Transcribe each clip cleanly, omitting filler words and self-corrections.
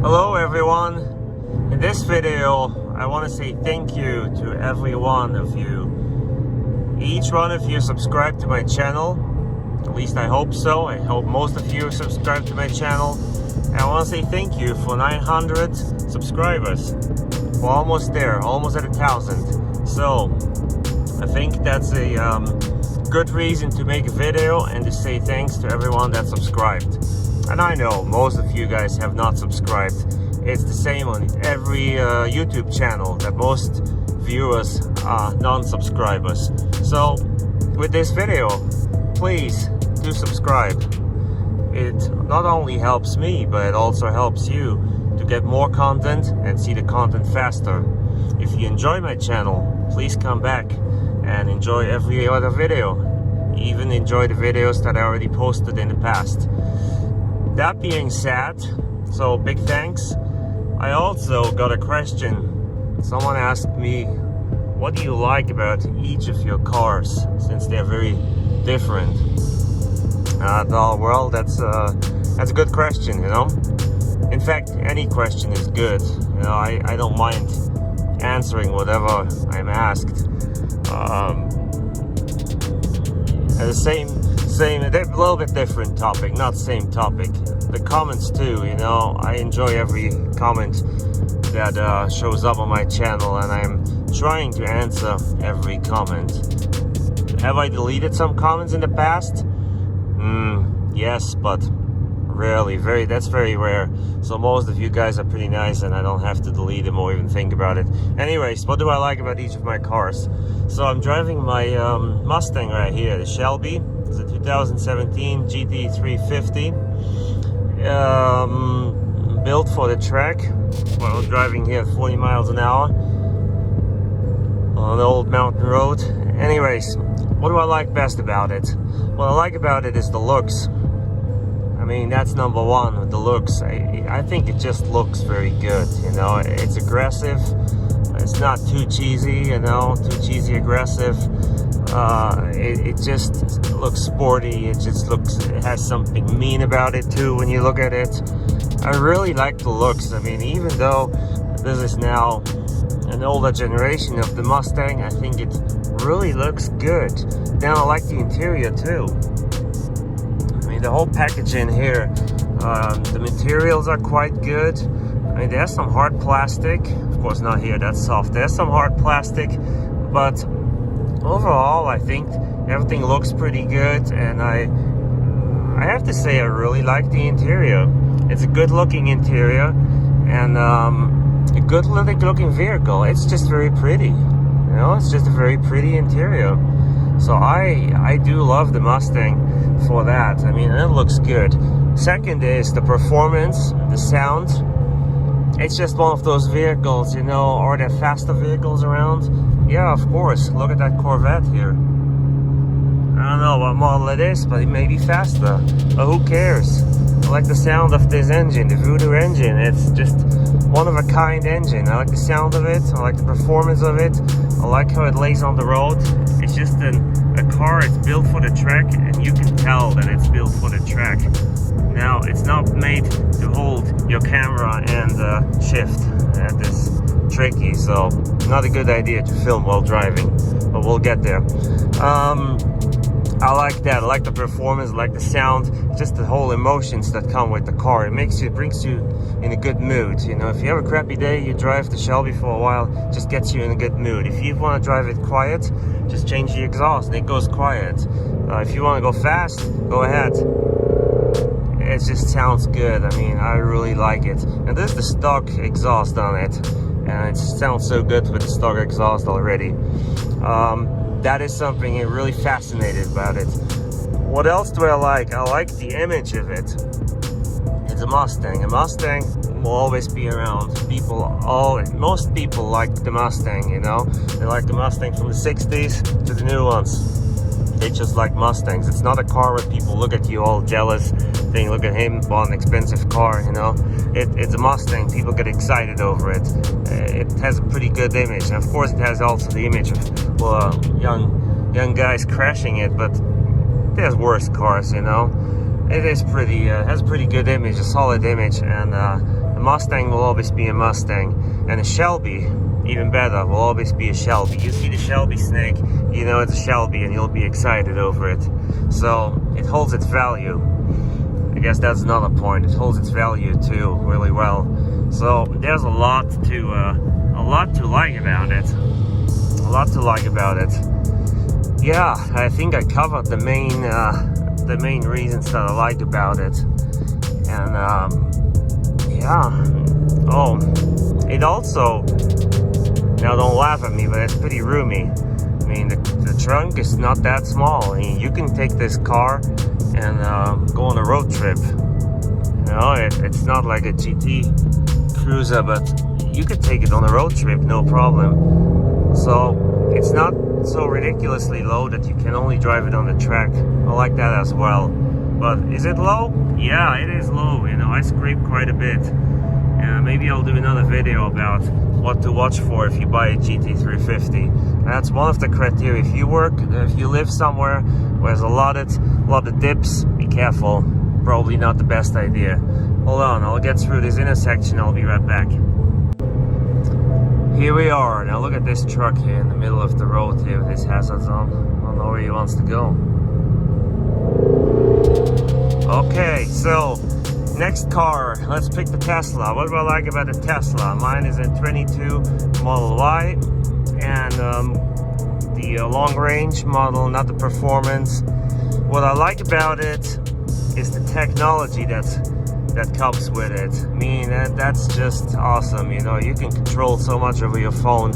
Hello everyone. In this video I want to say thank you to every one of you. Each one of you subscribe to my channel. At least I hope so. I hope most of you subscribe to my channel. And I want to say thank you for 900 subscribers. We're almost there, almost at 1,000. So I think that's a good reason to make a video and to say thanks to everyone that subscribed. And I know most of you guys have not subscribed. It's the same on every YouTube channel, that most viewers are non-subscribers. So with this video, please do subscribe. It not only helps me, but it also helps you to get more content and see the content faster. If you enjoy my channel, please come back and enjoy every other video. Even enjoy the videos that I already posted in the past. That being said, so big thanks. I also got a question. Someone asked me, what do you like about each of your cars, since they're very different? Well, that's a good question, you know. In fact, any question is good. You know, I don't mind answering whatever I'm asked. And the same, they're a little bit different topic, not same topic. The comments too, you know, I enjoy every comment that shows up on my channel, and I'm trying to answer every comment. Have I deleted some comments in the past? Yes, but rarely, that's very rare. So most of you guys are pretty nice and I don't have to delete them or even think about it. Anyways, what do I like about each of my cars? So I'm driving my Mustang right here, the Shelby. It's a 2017 GT 350. Built for the track. Well, I'm driving here at 40 miles an hour on an old mountain road. Anyways, what do I like best about it? What I like about it is the looks. I mean, that's number one, the looks. I think it just looks very good, you know. It's aggressive. It's not too cheesy, you know, too cheesy aggressive. It just looks sporty. It just looks, it has something mean about it too when you look at it. I really like the looks. I mean, even though this is now an older generation of the Mustang, I think it really looks good. Then I like the interior too. I mean, the whole package in here, the materials are quite good. I mean, there's some hard plastic. Of course, not here, that's soft. There's some hard plastic, but overall, I think everything looks pretty good, and I have to say I really like the interior. It's a good looking interior, and a good looking vehicle. It's just very pretty, you know, it's just a very pretty interior. So I do love the Mustang for that. I mean, it looks good. Second is the performance, the sound. It's just one of those vehicles, you know. Are there faster vehicles around? Yeah, of course. Look at that Corvette here. I don't know what model it is, but it may be faster. But who cares? I like the sound of this engine, the Voodoo engine. It's just one of a kind engine. I like the sound of it. I like the performance of it. I like how it lays on the road. It's just a car. It's built for the track, and you can tell that it's built for the track. Now, it's not made to hold your camera and shift. That is tricky, so not a good idea to film while driving, but we'll get there. I like that. I like the performance, I like the sound, just the whole emotions that come with the car. It brings you in a good mood. You know, if you have a crappy day, you drive the Shelby for a while, just gets you in a good mood. If you want to drive it quiet, just change the exhaust and it goes quiet. If you want to go fast, go ahead. It just sounds good. I mean, I really like it. And this is the stock exhaust on it, and it sounds so good with the stock exhaust already. That is something I'm really fascinated about it. What else do I like? I like the image of it. It's a Mustang. A Mustang will always be around. Most people like the Mustang, you know. They like the Mustang from the 60s to the new ones. They just like Mustangs. It's not a car where people look at you all jealous, think, look at him, bought an expensive car, you know. It's a Mustang. People get excited over it. It has a pretty good image. And of course, it has also the image of, well, young guys crashing it, but there's worse cars, you know. it is pretty, has a pretty good image, a solid image, and the Mustang will always be a Mustang, and a Shelby, even better, will always be a Shelby. You see the Shelby snake, you know it's a Shelby, and you'll be excited over it. So it holds its value. I guess that's another point. It holds its value too really well. So there's a lot to like about it. A lot to like about it. Yeah, I think I covered the main reasons that I like about it. And yeah. Oh, it also, now don't laugh at me, but it's pretty roomy. I mean, the trunk is not that small. I mean, you can take this car and go on a road trip. You know, it's not like a GT cruiser, but you could take it on a road trip, no problem. So it's not so ridiculously low that you can only drive it on the track. I like that as well. But is it low? Yeah, it is low. You know, I scrape quite a bit. Maybe I'll do another video about what to watch for if you buy a GT350. That's one of the criteria. If you live somewhere where there's a lot of dips, be careful. Probably not the best idea. Hold on, I'll get through this intersection. I'll be right back. Here we are. Now look at this truck here in the middle of the road here with his hazards on. I don't know where he wants to go. Okay, so next car, let's pick the Tesla. What do I like about the Tesla? Mine is a 22 Model Y, and the long range model, not the performance. What I like about it is the technology that comes with it. I mean, that's just awesome. You know, you can control so much over your phone.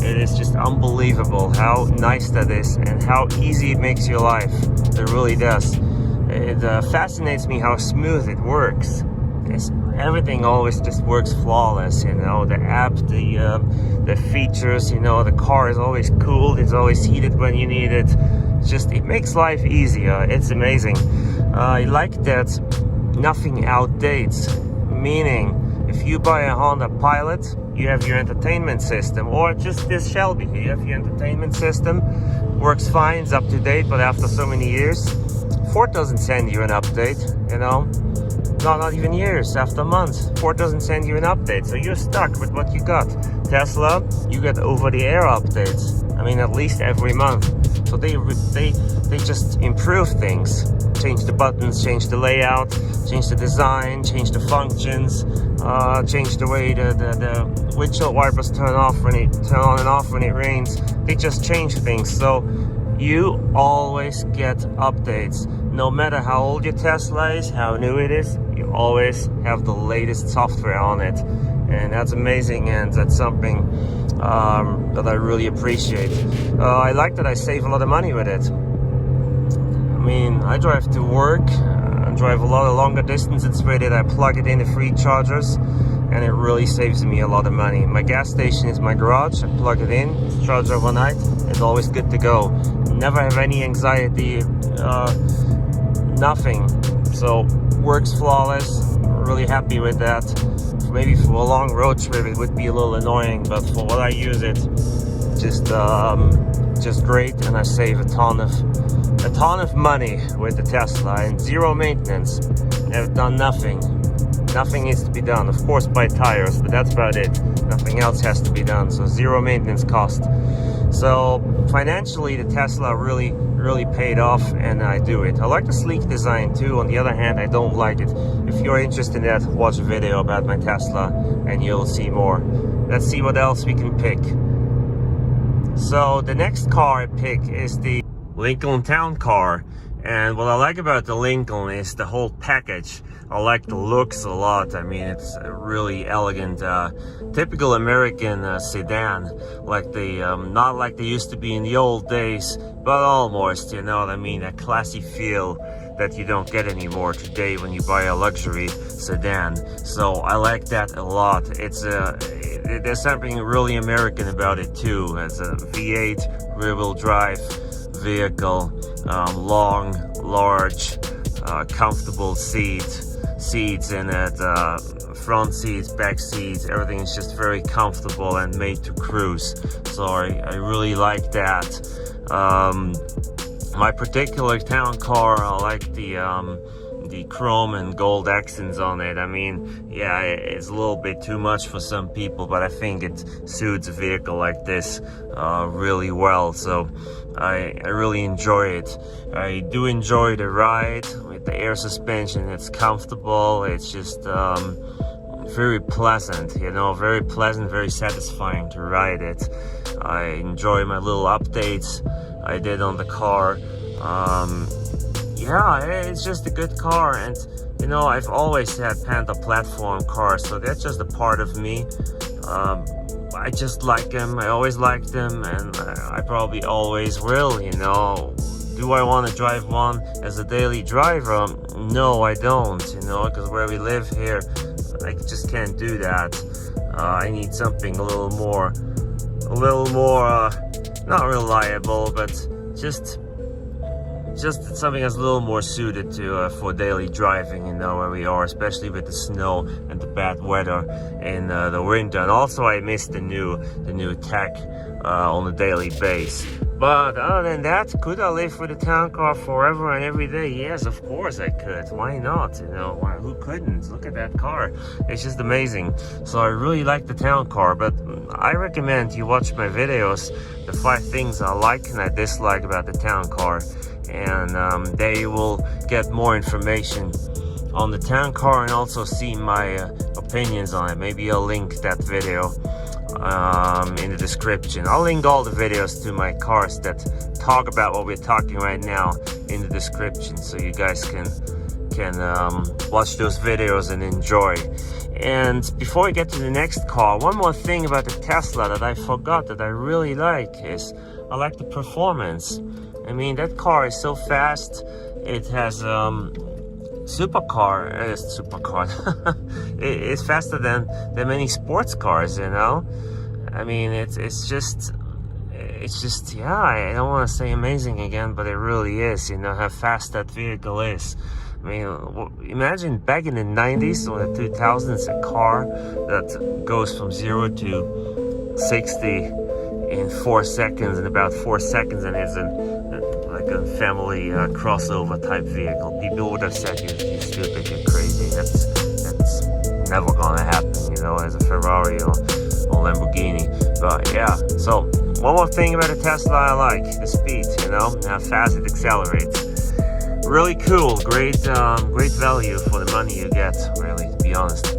It is just unbelievable how nice that is and how easy it makes your life. It really does. It fascinates me how smooth it works. Everything always just works flawless, you know. The app, the features, you know, the car is always cooled, it's always heated when you need it. It makes life easier. It's amazing. I like that nothing outdates, meaning if you buy a Honda Pilot, you have your entertainment system, or just this Shelby here, you have your entertainment system, works fine, it's up to date, but after so many years, Ford doesn't send you an update, you know, not even years, after months, Ford doesn't send you an update, so you're stuck with what you got. Tesla, you get over-the-air updates, I mean, at least every month, so they just improve things, change the buttons, change the layout, change the design, change the functions, change the way the windshield wipers turn on and off when it rains. They just change things, so you always get updates. No matter how old your Tesla is, how new it is, you always have the latest software on it. And that's amazing, and that's something that I really appreciate. I like that I save a lot of money with it. I mean, I drive to work, I drive a lot of longer distances with it. I plug it in the free chargers, and it really saves me a lot of money. My gas station is my garage. I plug it in, it's charged overnight, it's always good to go. Never have any anxiety, nothing. So works flawless, really happy with that. Maybe for a long road trip it would be a little annoying, but for what I use it, just great, and I save a ton of money with the Tesla, and zero maintenance. I've done nothing needs to be done. Of course, buy tires, but that's about it. Nothing else has to be done, so zero maintenance cost. So financially, the Tesla really paid off, and I do it. I like the sleek design too. On the other hand, I don't like it. If you're interested in that, watch a video about my Tesla and you'll see more. Let's see what else we can pick. So the next car I pick is the Lincoln Town Car, and what I like about the Lincoln is the whole package. I like the looks a lot. I mean, it's a really elegant, typical American sedan, like not like they used to be in the old days, but almost, you know what I mean, a classy feel that you don't get anymore today when you buy a luxury sedan. So I like that a lot. There's something really American about it too. It's a V8 rear-wheel drive vehicle, long, large, comfortable seats in it, front seats, back seats, everything is just very comfortable and made to cruise. So I really like that. My particular town car, I like the the chrome and gold accents on it. I mean, yeah, it's a little bit too much for some people, but I think it suits a vehicle like this really well. So I really enjoy it. I do enjoy the ride with the air suspension. It's comfortable. It's just very pleasant, you know, very pleasant, very satisfying to ride it. I enjoy my little updates I did on the car. Yeah, it's just a good car, and you know, I've always had Panda platform cars, so that's just a part of me. I just like them. I always liked them, and I probably always will, you know. Do I want to drive one as a daily driver? No, I don't, you know, because where we live here, I just can't do that. I need something a little more, not reliable, but just something that's a little more suited to for daily driving, you know, where we are, especially with the snow and the bad weather in the winter. And also I miss the new tech on a daily base. But other than that, could I live with a town car forever and every day? Yes, of course I could. Why not? You know, who couldn't? Look at that car. It's just amazing. So I really like the town car, but I recommend you watch my videos, the 5 things I like and I dislike about the town car. And there you will get more information on the town car and also see my opinions on it. Maybe I'll link that video in the description. I'll link all the videos to my cars that talk about what we're talking right now in the description, so you guys can watch those videos and enjoy. And before we get to the next car, one more thing about the Tesla that I forgot that I really like is I like the performance. I mean, that car is so fast. It has supercar. It's faster than many sports cars, you know. I mean, it's just yeah, I don't want to say amazing again, but it really is, you know, how fast that vehicle is. I mean, imagine back in the 90s or the 2000s, a car that goes from 0 to 60 in 4 seconds, in about 4 seconds, and it's like a family crossover type vehicle. People would have said you're stupid, you're crazy. That's never gonna happen, you know, as a Ferrari or Lamborghini. But yeah, so one more thing about a Tesla I like, the speed, you know, and how fast it accelerates. Really cool, great value for the money you get, really, to be honest.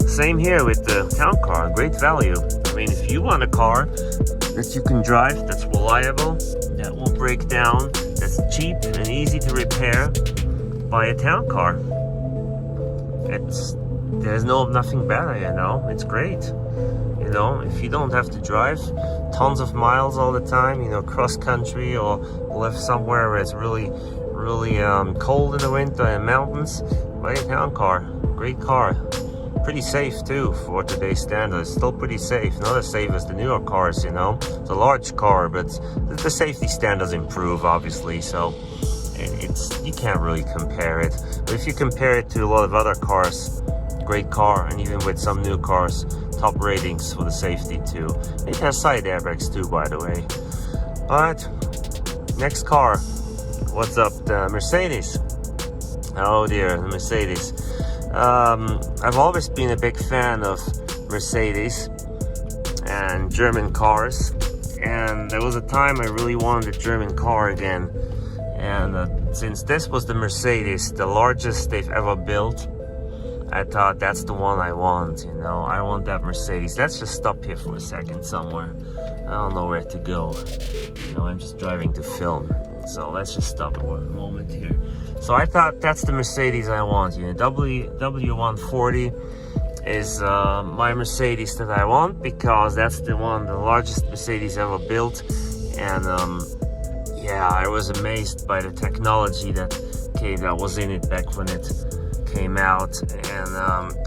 Same here with the town car, great value. I mean, if you want a car that you can drive, that's reliable, that won't break down, that's cheap and easy to repair, buy a town car. There's nothing better, you know. It's great, you know. If you don't have to drive tons of miles all the time, you know, cross country, or live somewhere where it's really cold in the winter and mountains, buy a town car. Great car. Pretty safe too for today's standards. Still pretty safe, not as safe as the newer cars, you know. It's a large car, but the safety standards improve, obviously, so you can't really compare it. But if you compare it to a lot of other cars, great car. And even with some new cars, top ratings for the safety too. It has side airbags too, by the way. Alright, next car. What's up? The Mercedes. Oh dear, the Mercedes. I've always been a big fan of Mercedes and German cars, and there was a time I really wanted a German car again. And since this was the Mercedes, the largest they've ever built, I thought that's the one I want, you know. I want that Mercedes. Let's just stop here for a second somewhere. I don't know where to go. You know, I'm just driving to film. So let's just stop for a moment here. So I thought that's the Mercedes I want. You know, W140 is my Mercedes that I want, because that's the largest Mercedes ever built. And yeah, I was amazed by the technology that was in it back when it came out, and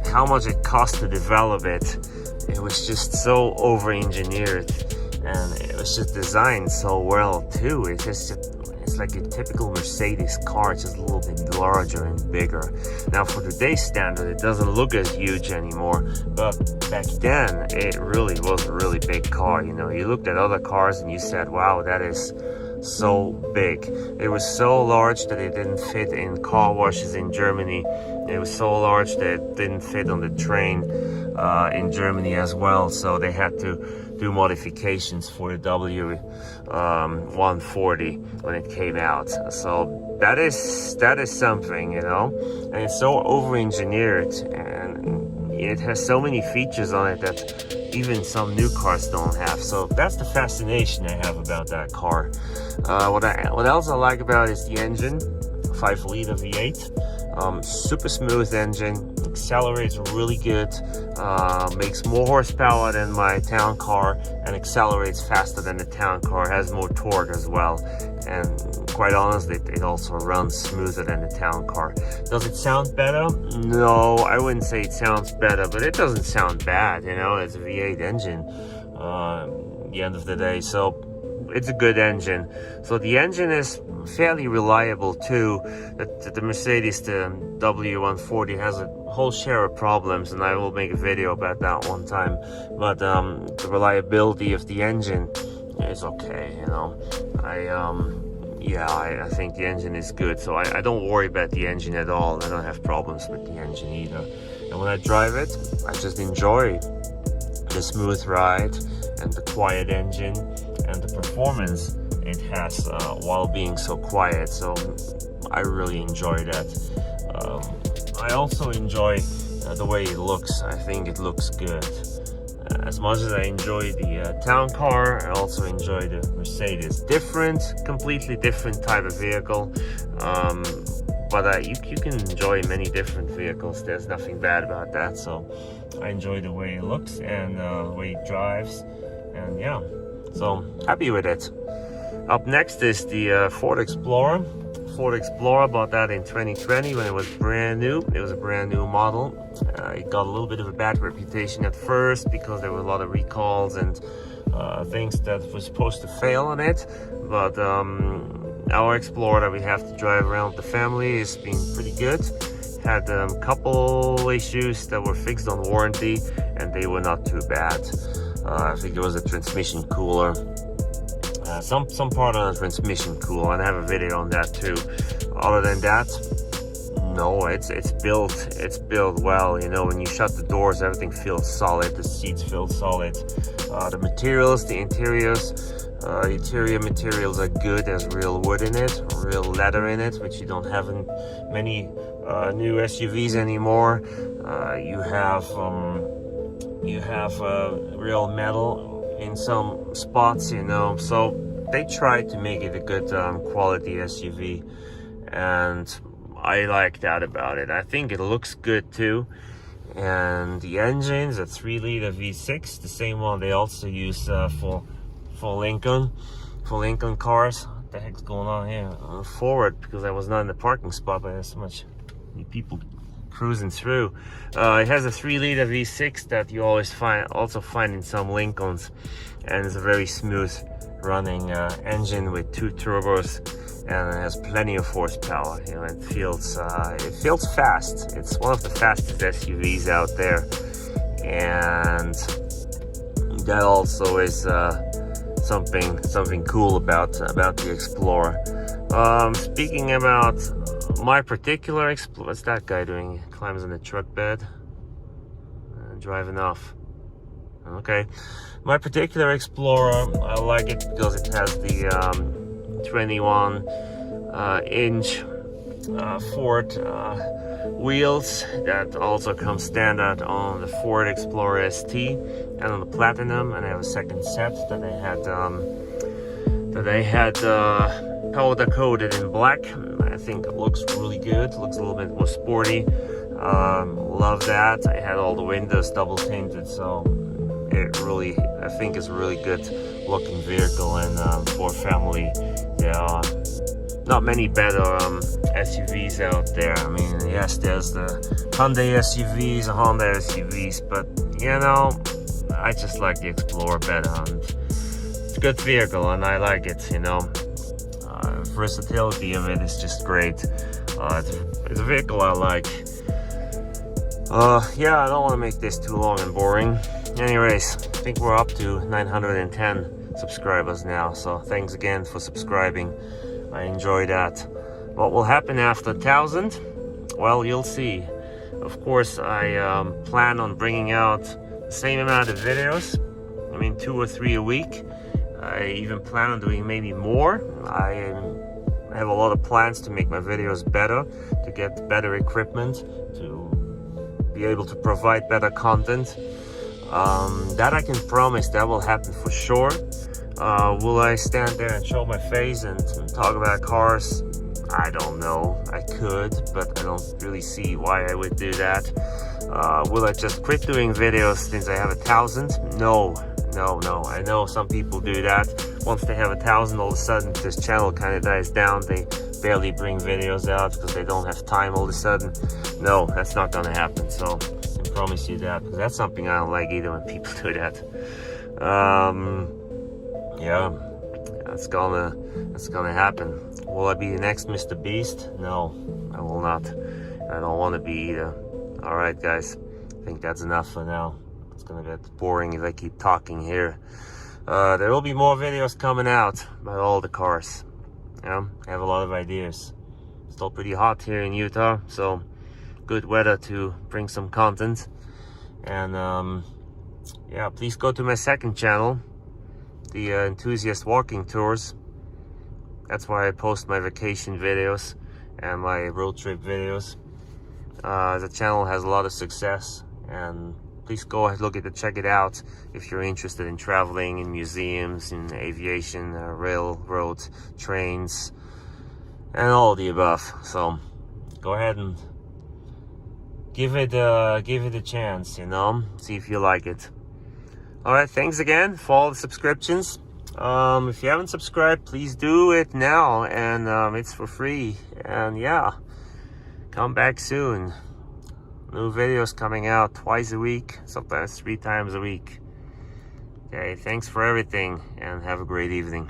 how much it cost to develop it. It was just so over-engineered, and it was just designed so well too. It's like a typical Mercedes car, just a little bit larger and bigger. Now for today's standard, it doesn't look as huge anymore, but back then it really was a really big car. You know, you looked at other cars and you said, wow, that is so big. It was so large that it didn't fit in car washes in Germany. It was so large that it didn't fit on the train in Germany as well. So they had to do modifications for the W140 when it came out. So that is something, you know. And it's so over-engineered, and it has so many features on it that even some new cars don't have. So that's the fascination I have about that car. What else I like about it is the engine. 5-liter V8, super smooth engine, accelerates really good, makes more horsepower than my town car, and accelerates faster than the town car, has more torque as well, and quite honestly, it also runs smoother than the town car. Does it sound better? No, I wouldn't say it sounds better, but it doesn't sound bad, you know. It's a V8 engine at the end of the day, so it's a good engine. So the engine is fairly reliable too. The Mercedes, the W140, has a whole share of problems, and I will make a video about that one time. But the reliability of the engine is okay, you know. I think the engine is good, so I don't worry about the engine at all. I don't have problems with the engine either. And when I drive it, I just enjoy the smooth ride and the quiet engine and the performance it has while being so quiet. So I really enjoy that. I also enjoy the way it looks. I think it looks good. As much as I enjoy the town car, I also enjoy the Mercedes. Completely different type of vehicle, but you can enjoy many different vehicles. There's nothing bad about that. So I enjoy the way it looks and the way it drives, and yeah, so happy with it. Up next is the Ford Explorer. Bought that in 2020 when it was brand new. It was a brand new model. It got a little bit of a bad reputation at first because there were a lot of recalls and things that were supposed to fail on it. But our Explorer that we have to drive around the family has been pretty good. Had a couple issues that were fixed on warranty, and they were not too bad. I think it was a transmission cooler. Some part on the transmission cooler, and I have a video on that too. Other than that, no, it's built well. You know, when you shut the doors, everything feels solid. The seats feel solid. The materials, the interior materials are good. There's real wood in it, real leather in it, which you don't have in many new SUVs anymore. You have real metal in some spots, you know. So they tried to make it a good quality SUV, and I like that about it. I think it looks good too. And the engine's a 3-liter V6, the same one they also use for Lincoln cars. What the heck's going on here? Forward, because I was not in the parking spot, but there's so much people cruising through. It has a 3-liter V6 that you always also find in some Lincolns, and it's a very smooth running engine with 2 turbos, and it has plenty of horsepower. You know, it feels fast. It's one of the fastest SUVs out there, and that also is something cool about the Explorer. Speaking about my particular Explorer, what's that guy doing? He climbs on the truck bed, driving off. Okay, my particular Explorer, I like it because it has the 21-inch Ford wheels that also come standard on the Ford Explorer ST and on the Platinum, and I have a second set that they had powder coated in black. I think it looks really good. It looks a little bit more sporty. Love that. I had all the windows double tinted, so I think it's a really good looking vehicle, and for family, there are not many better SUVs out there. I mean, yes, there's the Hyundai SUVs, the Honda SUVs, but you know, I just like the Explorer better, and it's a good vehicle, and I like it, you know. Versatility of it is just great. It's a vehicle I like. Yeah, I don't want to make this too long and boring. Anyways, I think we're up to 910 subscribers now, so thanks again for subscribing. I enjoy that. What will happen after 1,000? Well, you'll see. Of course, I plan on bringing out the same amount of videos. I mean, 2 or 3 a week. I even plan on doing maybe more. I have a lot of plans to make my videos better, to get better equipment, to be able to provide better content. That I can promise that will happen for sure. Will I stand there and show my face and talk about cars? I don't know. I could, but I don't really see why I would do that. Will I just quit doing videos since I have 1,000? No. I know some people do that. Once they have 1,000, all of a sudden this channel kind of dies down. They barely bring videos out because they don't have time all of a sudden. No, that's not gonna happen. So I can promise you that, because that's something I don't like either when people do that. Yeah, that's gonna happen. Will I be the next Mr. Beast? No, I will not. I don't want to be either. All right, guys, I think that's enough for now. It's gonna get boring if I keep talking here. There will be more videos coming out about all the cars. Yeah, I have a lot of ideas. Still pretty hot here in Utah, so good weather to bring some content. And yeah, please go to my second channel, the Enthusiast Walking Tours. That's why I post my vacation videos and my road trip videos. The channel has a lot of success, and please go ahead, check it out if you're interested in traveling, in museums, in aviation, railroads, trains, and all of the above. So go ahead and give it a chance, you know, see if you like it. All right, thanks again for all the subscriptions. If you haven't subscribed, please do it now, and it's for free. And yeah, come back soon. New videos coming out twice a week, sometimes 3 times a week. Okay, thanks for everything, and have a great evening.